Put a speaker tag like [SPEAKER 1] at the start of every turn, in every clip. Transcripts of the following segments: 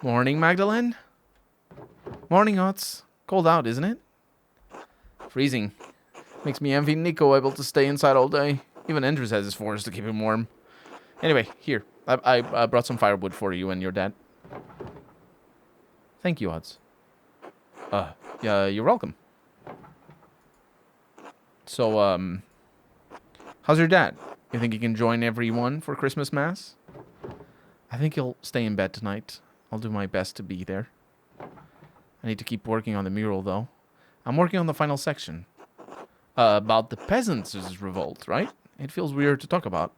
[SPEAKER 1] Morning, Magdalene. Morning, Ots. Cold out, isn't it? Freezing. Makes me envy Nico able to stay inside all day. Even Andrews has his forest to keep him warm. Anyway, here. I brought some firewood for you and your dad. Thank you, Ots. Yeah, you're welcome. So, how's your dad? You think he can join everyone for Christmas Mass? I think he'll stay in bed tonight. I'll do my best to be there. I need to keep working on the mural, though. I'm working on the final section. About the peasants' revolt, right? It feels weird to talk about.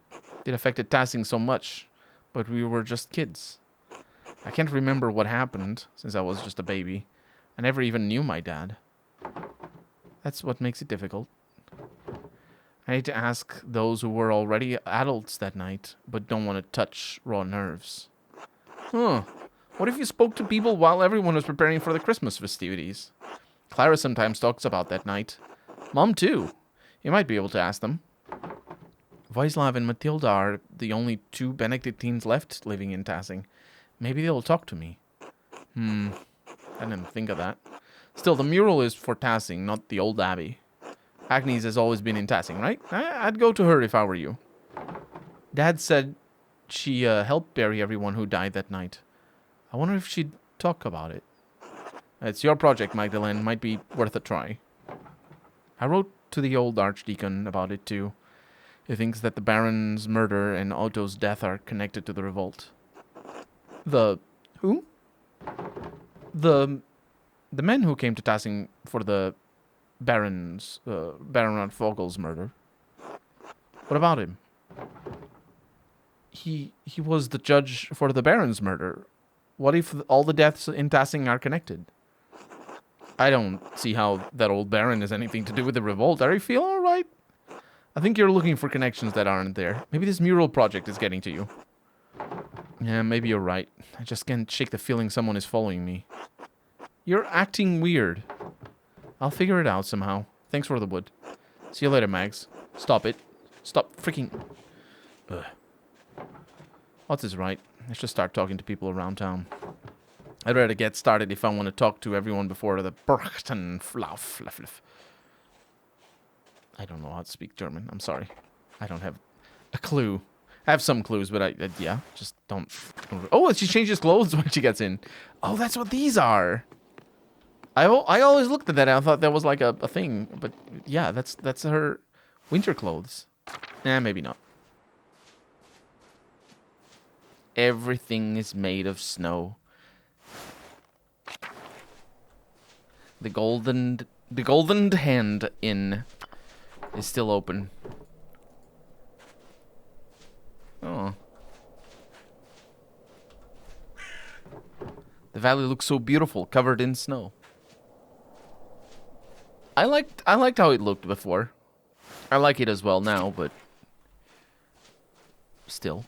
[SPEAKER 1] It affected Tassing so much, but we were just kids. I can't remember what happened, since I was just a baby. I never even knew my dad. That's what makes it difficult. I need to ask those who were already adults that night, but don't want to touch raw nerves. Huh. What if you spoke to people while everyone was preparing for the Christmas festivities? Clara sometimes talks about that night. Mom, too. You might be able to ask them. Voislav and Matilda are the only two Benedictines left living in Tassing. Maybe they'll talk to me. I didn't think of that. Still, the mural is for Tassing, not the old abbey. Agnes has always been in Tassing, right? I'd go to her if I were you. Dad said she helped bury everyone who died that night. I wonder if she'd talk about it. It's your project, Magdalene. Might be worth a try. I wrote to the old archdeacon about it, too. He thinks that the Baron's murder and Otto's death are connected to the revolt. The... who? The men who came to Tassing for the Baron Vogel's murder. What about him? He was the judge for the Baron's murder. What if all the deaths in Tassing are connected? I don't see how that old Baron has anything to do with the revolt. Are you feeling all right? I think you're looking for connections that aren't there. Maybe this mural project is getting to you. Yeah, maybe you're right. I just can't shake the feeling someone is following me. You're acting weird. I'll figure it out somehow. Thanks for the wood. See you later, Mags. Stop it. Stop freaking... Ugh. Ots is right. I should start talking to people around town. I'd rather get started if I want to talk to everyone before the Berchtenflauf. I don't know how to speak German. I'm sorry. I don't have a clue. I have some clues, but yeah, just don't. Oh, she changes clothes when she gets in. Oh, that's what these are. I always looked at that and I thought that was like a thing. But yeah, that's her winter clothes. Nah, maybe not. Everything is made of snow. The golden hand inn is still open. Oh. The valley looks so beautiful, covered in snow. I liked how it looked before. I like it as well now, but still.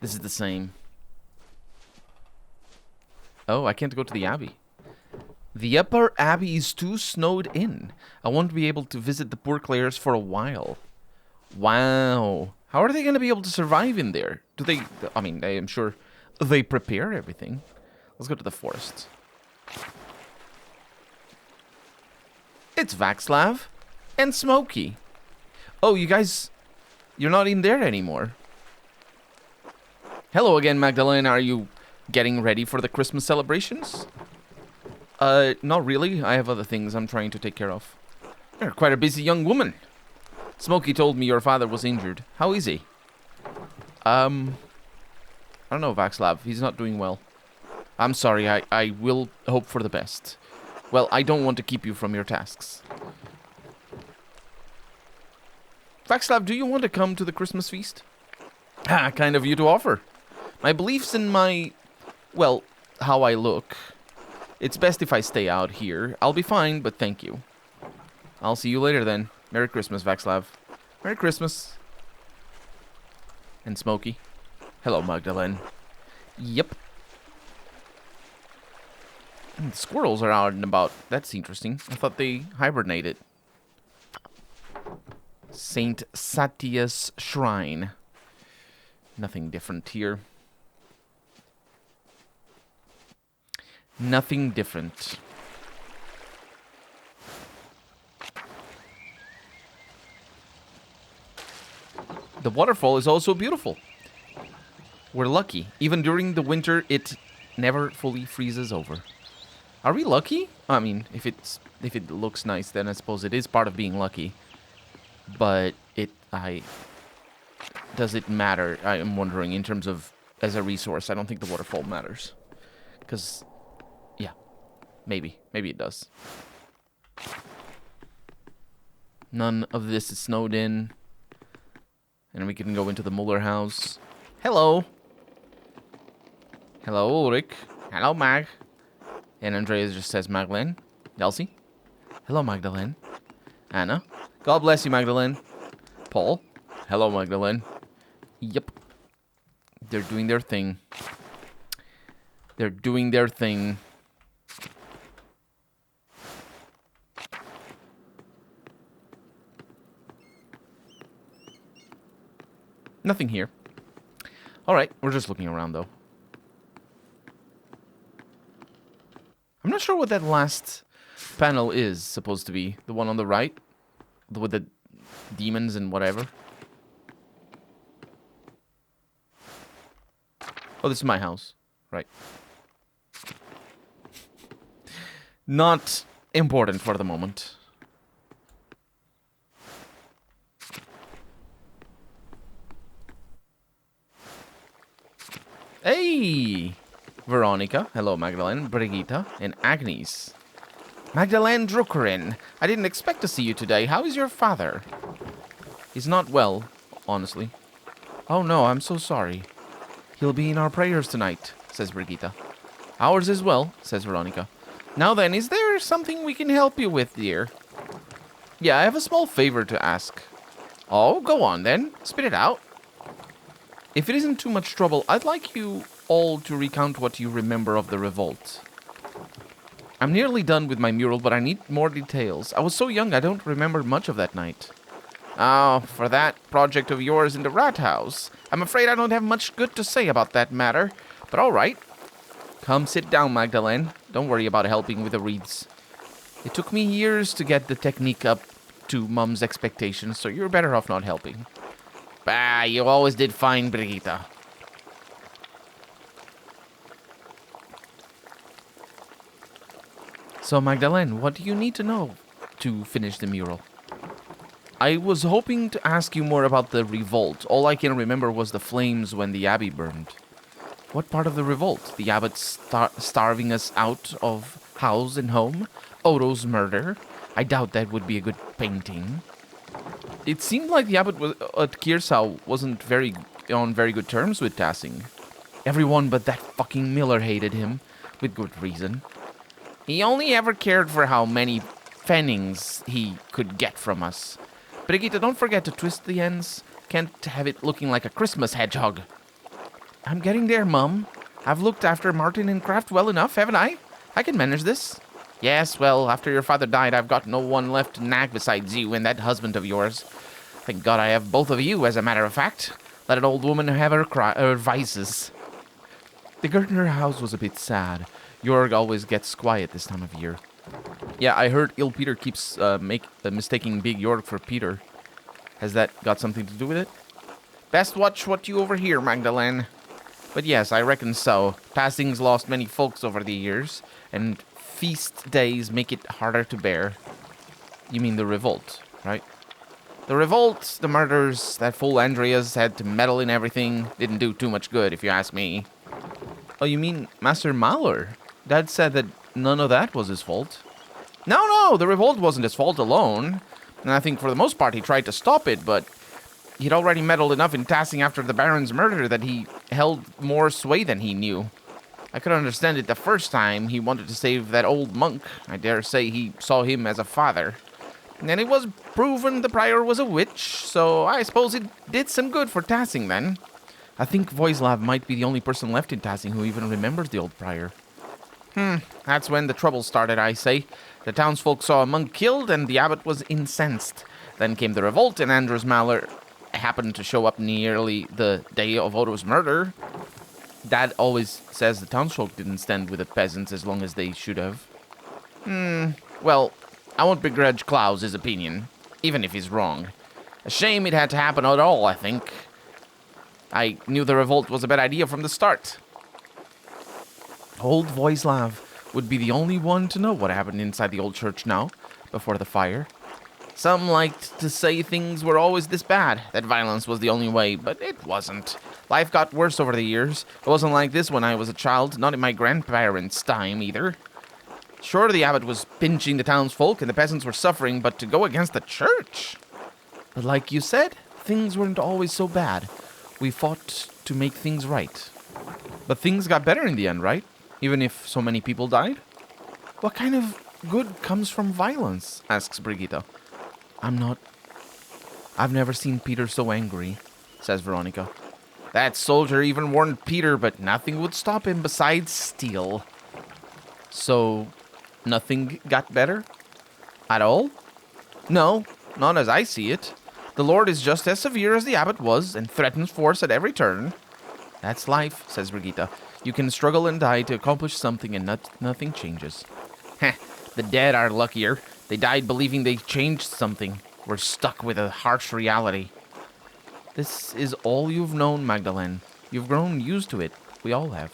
[SPEAKER 1] This is the same. Oh, I can't go to the abbey. The upper abbey is too snowed in. I won't be able to visit the poor Clares for a while. Wow. How are they going to be able to survive in there? I am sure they prepare everything. Let's go to the forest. It's Václav and Smokey. Oh, you guys, you're not in there anymore. Hello again, Magdalene. Are you getting ready for the Christmas celebrations? Not really. I have other things I'm trying to take care of. You're quite a busy young woman. Smokey told me your father was injured. How is he? I don't know, Václav. He's not doing well. I'm sorry. I will hope for the best. Well, I don't want to keep you from your tasks. Václav, do you want to come to the Christmas feast? Kind of you to offer. My beliefs in how I look. It's best if I stay out here. I'll be fine, but thank you. I'll see you later then. Merry Christmas, Václav. Merry Christmas. And Smokey. Hello, Magdalene. Yep. The squirrels are out and about. That's interesting. I thought they hibernated. Saint Satia's Shrine. Nothing different here. Nothing different. The waterfall is also beautiful. We're lucky. Even during the winter, it never fully freezes over. Are we lucky? I mean, if it looks nice, then I suppose it is part of being lucky. But does it matter? I am wondering in terms of as a resource. I don't think the waterfall matters. Because, yeah, maybe it does. None of this is snowed in. And we can go into the Muller house. Hello. Hello, Ulrich. Hello, Mag. And Andreas just says Magdalene. Elsie. Hello, Magdalene. Anna. God bless you, Magdalene. Paul. Hello, Magdalene. Yep. They're doing their thing. They're doing their thing. Nothing here. Alright, we're just looking around, though. I'm not sure what that last panel is supposed to be. The one on the right? With the demons and whatever. Oh, this is my house. Right. Not important for the moment. Hey! Veronica. Hello, Magdalene. Brigitte. And Agnes. Magdalene Druckerin. I didn't expect to see you today. How is your father? He's not well, honestly. Oh no, I'm so sorry. He'll be in our prayers tonight, says Brigitte. Ours as well, says Veronica. Now then, is there something we can help you with, dear? Yeah, I have a small favor to ask. Oh, go on then. Spit it out. If it isn't too much trouble, I'd like you all to recount what you remember of the revolt. I'm nearly done with my mural, but I need more details. I was so young I don't remember much of that night. Oh, for that project of yours in the rat house. I'm afraid I don't have much good to say about that matter, but all right. Come sit down, Magdalene. Don't worry about helping with the wreaths. It took me years to get the technique up to Mum's expectations, so you're better off not helping. Bah, you always did fine, Brigitte. So, Magdalene, what do you need to know to finish the mural? I was hoping to ask you more about the revolt. All I can remember was the flames when the abbey burned. What part of the revolt? The abbot starving us out of house and home? Odo's murder? I doubt that would be a good painting. It seemed like the abbot at Kiersau wasn't on very good terms with Tassing. Everyone but that fucking Miller hated him, with good reason. He only ever cared for how many pfennigs he could get from us. Brigitte, don't forget to twist the ends. Can't have it looking like a Christmas hedgehog. I'm getting there, Mum. I've looked after Martin and Kraft well enough, haven't I? I can manage this. Yes, well, after your father died, I've got no one left to nag besides you and that husband of yours. Thank God I have both of you, as a matter of fact. Let an old woman have her vices. The Gertner house was a bit sad. Jorg always gets quiet this time of year. Yeah, I heard Il Peter keeps mistaking Big Jorg for Peter. Has that got something to do with it? Best watch what you overhear, Magdalene. But yes, I reckon so. Passing's lost many folks over the years, and feast days make it harder to bear. You mean the revolt, right? The revolt, the murders, that fool Andreas had to meddle in everything, didn't do too much good, if you ask me. Oh, you mean Master Mahler? Dad said that none of that was his fault. No, the revolt wasn't his fault alone. And I think for the most part he tried to stop it, but he'd already meddled enough in Tassing after the Baron's murder that he held more sway than he knew. I could understand it the first time he wanted to save that old monk. I dare say he saw him as a father. And it was proven the prior was a witch, so I suppose it did some good for Tassing then. I think Voislav might be the only person left in Tassing who even remembers the old prior. That's when the trouble started, I say. The townsfolk saw a monk killed, and the abbot was incensed. Then came the revolt, and Andrews Mahler happened to show up nearly the day of Odo's murder. Dad always says the townsfolk didn't stand with the peasants as long as they should have. Well, I won't begrudge Klaus's opinion, even if he's wrong. A shame it had to happen at all, I think. I knew the revolt was a bad idea from the start. Old Voislav would be the only one to know what happened inside the old church now, before the fire. Some liked to say things were always this bad, that violence was the only way, but it wasn't. Life got worse over the years. It wasn't like this when I was a child, not in my grandparents' time either. Sure, the abbot was pinching the townsfolk and the peasants were suffering, but to go against the church? But like you said, things weren't always so bad. We fought to make things right. But things got better in the end, right? Even if so many people died? What kind of good comes from violence? Asks Brigitte. I've never seen Peter so angry, says Veronica. That soldier even warned Peter, but nothing would stop him besides steel. So, nothing got better? At all? No, not as I see it. The Lord is just as severe as the abbot was, and threatens force at every turn. That's life, says Brigitte. You can struggle and die to accomplish something, and nothing changes. Heh, the dead are luckier. They died believing they changed something. We're stuck with a harsh reality. This is all you've known, Magdalene. You've grown used to it. We all have.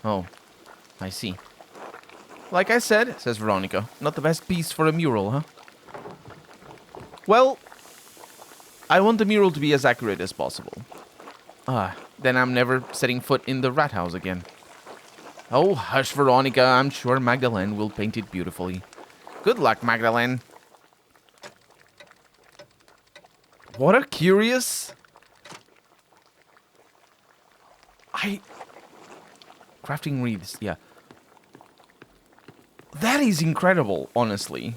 [SPEAKER 1] Oh, I see. Like I said, says Veronica, not the best piece for a mural, huh? Well, I want the mural to be as accurate as possible. Then I'm never setting foot in the rat house again. Oh, hush, Veronica. I'm sure Magdalene will paint it beautifully. Good luck, Magdalene. What a curious... Crafting wreaths, yeah. That is incredible, honestly.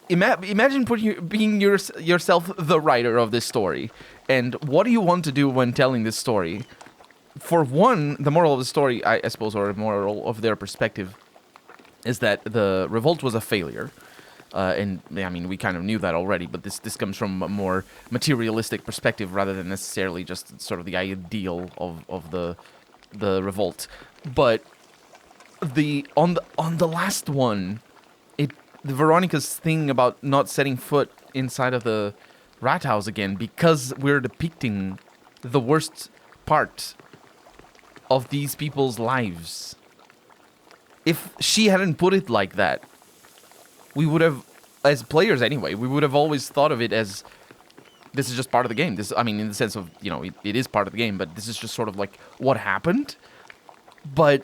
[SPEAKER 1] Imagine being yourself the writer of this story. And what do you want to do when telling this story? For one, the moral of the story, I suppose, or the moral of their perspective, is that the revolt was a failure. And, I mean, we kind of knew that already, but this comes from a more materialistic perspective rather than necessarily just sort of the ideal of the revolt. But on the last one, the Veronica's thing about not setting foot inside of the rat house again, because we're depicting the worst part of these people's lives. If she hadn't put it like that, we would have, as players anyway, we would have always thought of it as, this is just part of the game. This, I mean, in the sense of, you know, it is part of the game, but this is just sort of like what happened. But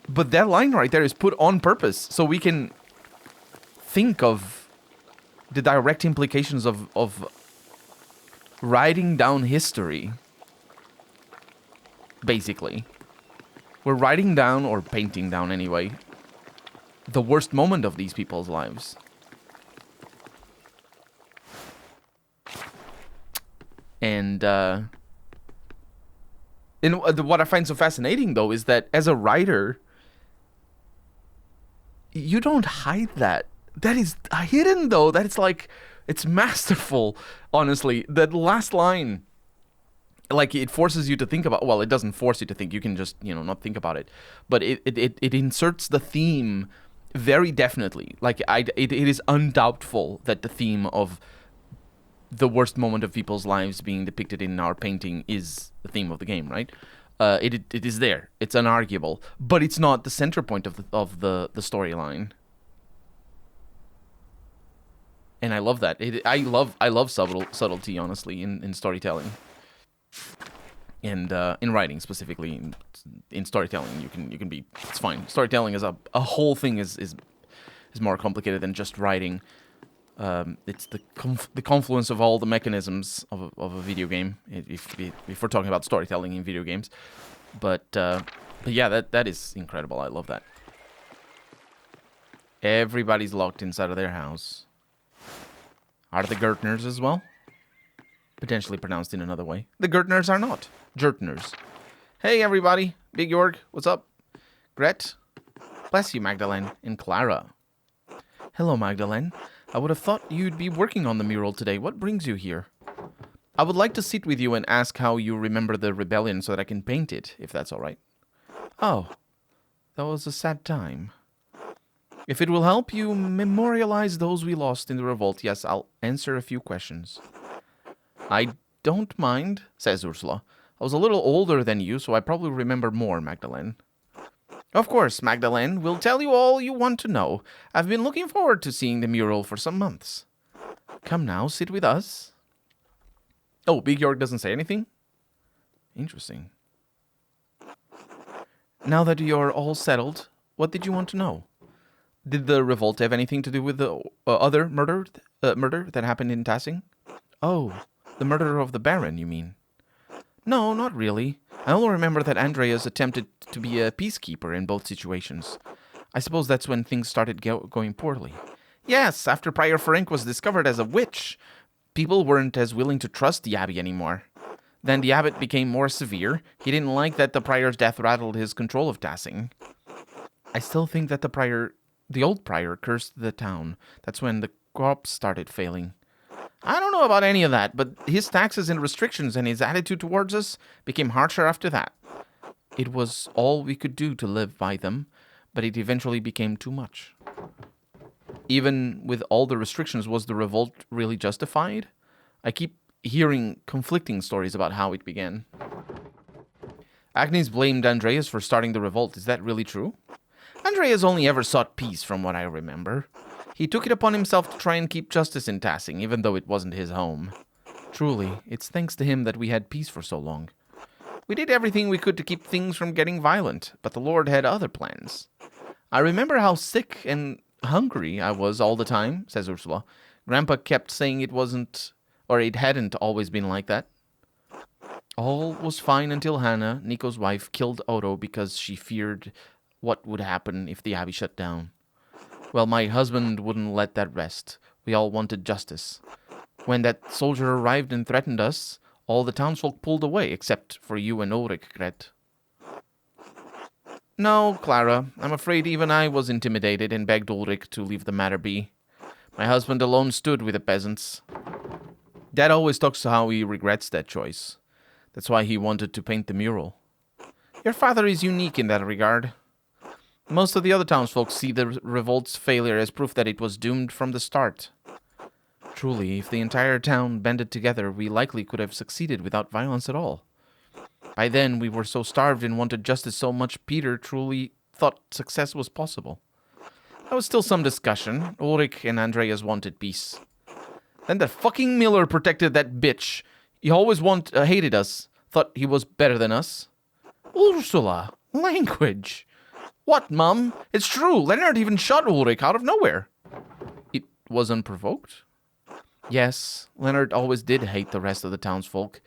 [SPEAKER 1] that line right there is put on purpose, so we can think of the direct implications of writing down history. Basically. We're writing down, or painting down anyway, the worst moment of these people's lives. And what I find so fascinating, though, is that as a writer, you don't hide that. That is hidden, though. That it's like, it's masterful, honestly. That last line, like, it forces you to think about, well, it doesn't force you to think, you can just, you know, not think about it. But it inserts the theme very definitely. Like, it is undoubtful that the theme of the worst moment of people's lives being depicted in our painting is the theme of the game, right? It is there. It's unarguable, but it's not the center point of the storyline. And I love that. I love subtlety, honestly, in storytelling, and in writing specifically. In storytelling, you can be, it's fine. Storytelling is a whole thing is more complicated than just writing. It's the confluence of all the mechanisms of a video game, if we're talking about storytelling in video games. But yeah, that is incredible. I love that. Everybody's locked inside of their house. Are the Gertners as well? Potentially pronounced in another way. The Gertners are not. Gertners. Hey, everybody. Big York, what's up? Gret? Bless you, Magdalene. And Clara. Hello, Magdalene. I would have thought you'd be working on the mural today. What brings you here? I would like to sit with you and ask how you remember the rebellion so that I can paint it, if that's all right. Oh, that was a sad time. If it will help you memorialize those we lost in the revolt, yes, I'll answer a few questions. I don't mind, says Ursula. I was a little older than you, so I probably remember more, Magdalene. Of course, Magdalene. We'll tell you all you want to know. I've been looking forward to seeing the mural for some months. Come now, sit with us. Oh, Big York doesn't say anything? Interesting. Now that you're all settled, what did you want to know? Did the revolt have anything to do with the other murder that happened in Tassing? Oh, the murder of the Baron, you mean? No, not really. I only remember that Andreas attempted to be a peacekeeper in both situations. I suppose that's when things started going poorly. Yes, after Prior Frank was discovered as a witch, people weren't as willing to trust the abbey anymore. Then the abbot became more severe. He didn't like that the prior's death rattled his control of Tassing. I still think that the old prior cursed the town. That's when the crops started failing. I don't know about any of that, but his taxes and restrictions and his attitude towards us became harsher after that. It was all we could do to live by them, but it eventually became too much. Even with all the restrictions, was the revolt really justified? I keep hearing conflicting stories about how it began. Agnes blamed Andreas for starting the revolt. Is that really true? Andreas only ever sought peace, from what I remember. He took it upon himself to try and keep justice in Tassing, even though it wasn't his home. Truly, it's thanks to him that we had peace for so long. We did everything we could to keep things from getting violent, but the Lord had other plans. I remember how sick and hungry I was all the time, says Ursula. Grandpa kept saying it hadn't always been like that. All was fine until Hannah, Nico's wife, killed Otto because she feared what would happen if the abbey shut down. Well, my husband wouldn't let that rest. We all wanted justice. When that soldier arrived and threatened us, all the townsfolk pulled away, except for you and Ulrich, Gret. No, Clara, I'm afraid even I was intimidated and begged Ulrich to leave the matter be. My husband alone stood with the peasants. Dad always talks how he regrets that choice. That's why he wanted to paint the mural. Your father is unique in that regard. Most of the other townsfolk see the revolt's failure as proof that it was doomed from the start. Truly, if the entire town banded together, we likely could have succeeded without violence at all. By then, we were so starved and wanted justice so much, Peter truly thought success was possible. There was still some discussion. Ulrich and Andreas wanted peace. Then that fucking Miller protected that bitch. He always hated us. Thought he was better than us. Ursula, language. What, Mum? It's true. Leonard even shot Ulrich out of nowhere. It was unprovoked? Yes, Leonard always did hate the rest of the townsfolk,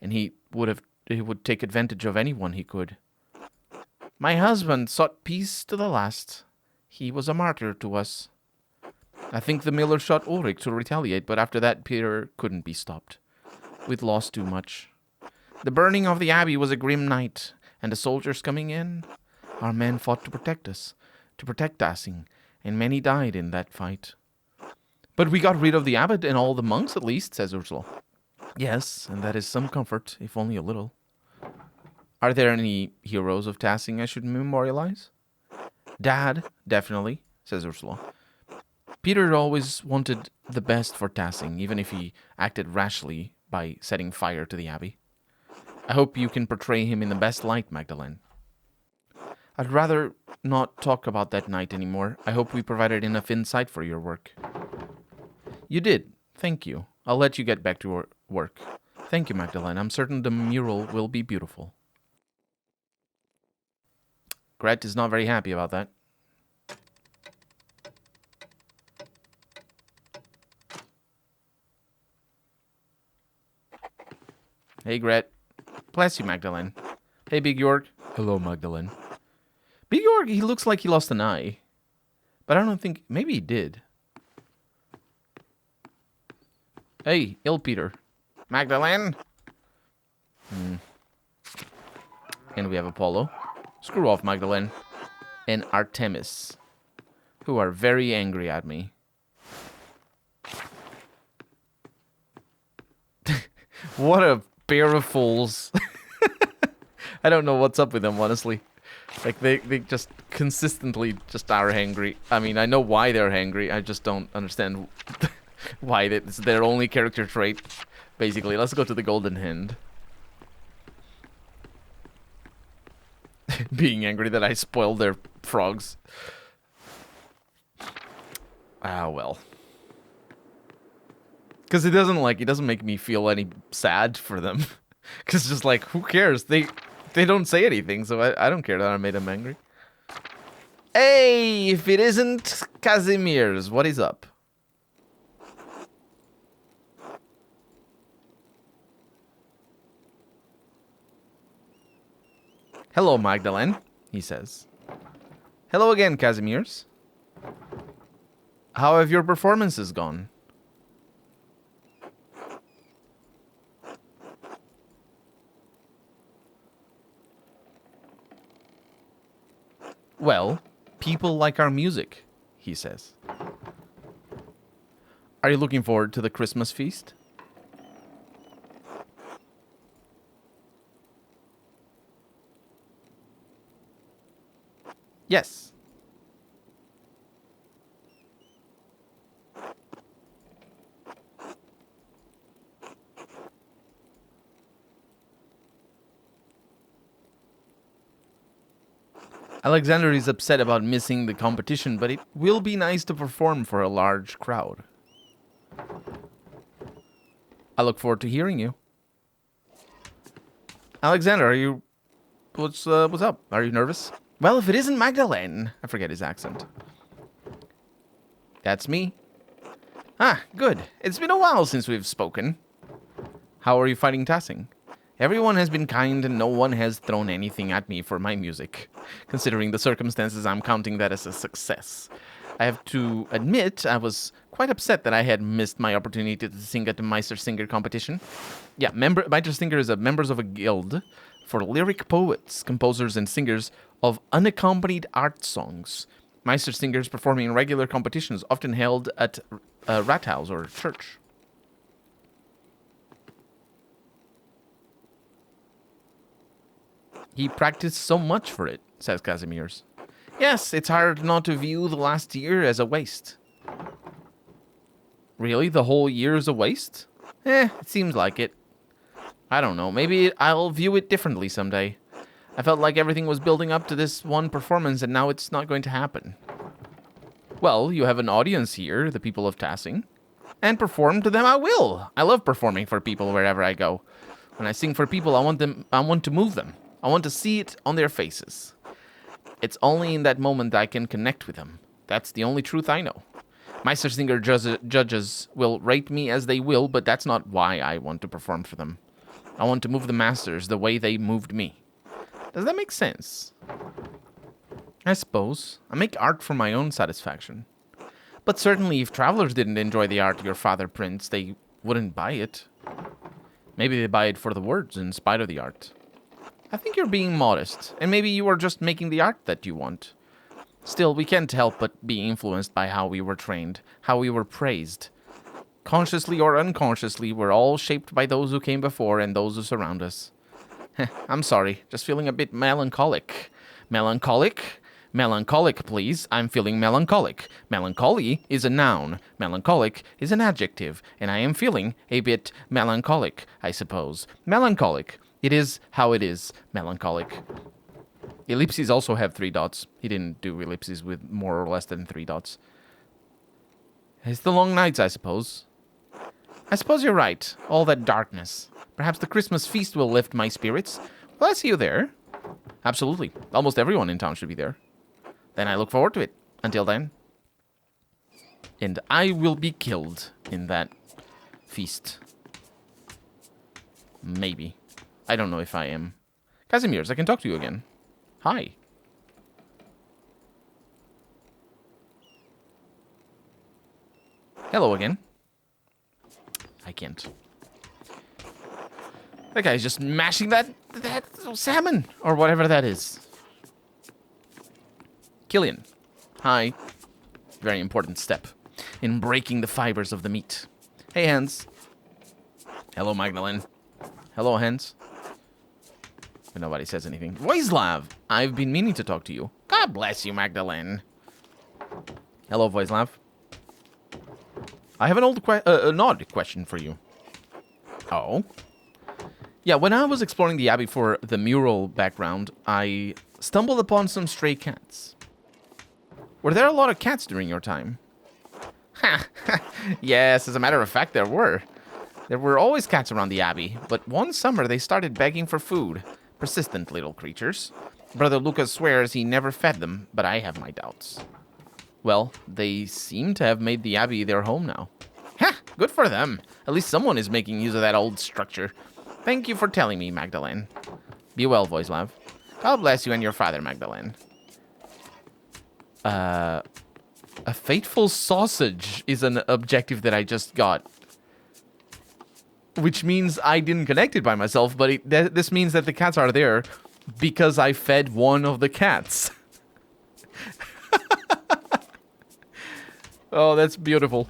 [SPEAKER 1] and he would take advantage of anyone he could. My husband sought peace to the last. He was a martyr to us. I think the Miller shot Ulrich to retaliate, but after that, Peter couldn't be stopped. We'd lost too much. The burning of the abbey was a grim night, and the soldiers coming in. Our men fought to protect us, to protect Tassing, and many died in that fight. But we got rid of the abbot and all the monks at least, says Ursula. Yes, and that is some comfort, if only a little. Are there any heroes of Tassing I should memorialize? Dad, definitely, says Ursula. Peter always wanted the best for Tassing, even if he acted rashly by setting fire to the abbey. I hope you can portray him in the best light, Magdalene. I'd rather not talk about that night anymore. I hope we provided enough insight for your work. You did. Thank you. I'll let you get back to work. Thank you, Magdalene. I'm certain the mural will be beautiful. Gret is not very happy about that. Hey, Gret. Bless you, Magdalene. Hey, Big York. Hello, Magdalene. Big York, he looks like he lost an eye. But I don't think... Maybe he did. Hey, ill Peter. Magdalene? And we have Apollo. Screw off, Magdalene. And Artemis. Who are very angry at me. What a pair of fools. I don't know what's up with them, honestly. Like, they just consistently just are hangry. I mean, I know why they're hangry. I just don't understand why it's their only character trait, basically. Let's go to the Golden Hand. Being angry that I spoiled their frogs. Ah, well. Because it doesn't make me feel any sad for them. Because just like, who cares? They don't say anything, so I don't care that I made them angry. Hey, if it isn't Casimir's, what is up? Hello, Magdalene, he says. Hello again, Casimir's. How have your performances gone? Well, people like our music, he says. Are you looking forward to the Christmas feast? Yes. Alexander is upset about missing the competition, but it will be nice to perform for a large crowd. I look forward to hearing you. Alexander, are you... What's up? Are you nervous? Well, if it isn't Magdalene... I forget his accent. That's me. Ah, good. It's been a while since we've spoken. How are you finding tassing? Everyone has been kind and no one has thrown anything at me for my music. Considering the circumstances, I'm counting that as a success. I have to admit, I was quite upset that I had missed my opportunity to sing at the Meistersinger competition. Yeah, Meistersinger is members of a guild for lyric poets, composers, and singers of unaccompanied art songs. Meistersingers performing in regular competitions, often held at a rathaus or church. He practiced so much for it, says Casimir's. Yes, it's hard not to view the last year as a waste. Really? The whole year is a waste? It seems like it. I don't know, maybe I'll view it differently someday. I felt like everything was building up to this one performance and now it's not going to happen. Well, you have an audience here, the people of Tassing. And perform to them I will. I love performing for people wherever I go. When I sing for people, I want to move them. I want to see it on their faces. It's only in that moment that I can connect with them. That's the only truth I know. Meistersinger judges will rate me as they will, but that's not why I want to perform for them. I want to move the masters the way they moved me. Does that make sense? I suppose. I make art for my own satisfaction. But certainly if travelers didn't enjoy the art your father prints, they wouldn't buy it. Maybe they buy it for the words in spite of the art. I think you're being modest, and maybe you are just making the art that you want. Still, we can't help but be influenced by how we were trained, how we were praised. Consciously or unconsciously, we're all shaped by those who came before and those who surround us. I'm sorry, just feeling a bit melancholic. Melancholic? Melancholic, please. I'm feeling melancholic. Melancholy is a noun. Melancholic is an adjective, and I am feeling a bit melancholic, I suppose. Melancholic. It is how it is, melancholic. Ellipses also have 3 dots. He didn't do ellipses with more or less than 3 dots. It's the long nights, I suppose. I suppose you're right. All that darkness. Perhaps the Christmas feast will lift my spirits. Will I see you there? Absolutely. Almost everyone in town should be there. Then I look forward to it. Until then. And I will be killed in that feast. Maybe. I don't know if I am. Casimir's, I can talk to you again. Hi. Hello again. I can't. That guy's just mashing that salmon, or whatever that is. Killian. Hi. Very important step in breaking the fibers of the meat. Hey, Hans. Hello, Magdalene. Hello, hens. But nobody says anything. Voislav, I've been meaning to talk to you. God bless you, Magdalene. Hello, Voislav. I have an odd question for you. Oh? Yeah, when I was exploring the Abbey for the Mural background, I stumbled upon some stray cats. Were there a lot of cats during your time? Ha! Yes, as a matter of fact, there were. There were always cats around the Abbey, but one summer they started begging for food. Persistent little creatures. Brother Lucas swears he never fed them, but I have my doubts. Well, they seem to have made the Abbey their home now. Ha! Good for them. At least someone is making use of that old structure. Thank you for telling me, Magdalene. Be well, Voislav. God bless you and your father, Magdalene. A fateful sausage is an objective that I just got. Which means I didn't connect it by myself, but this means that the cats are there because I fed one of the cats. Oh, that's beautiful.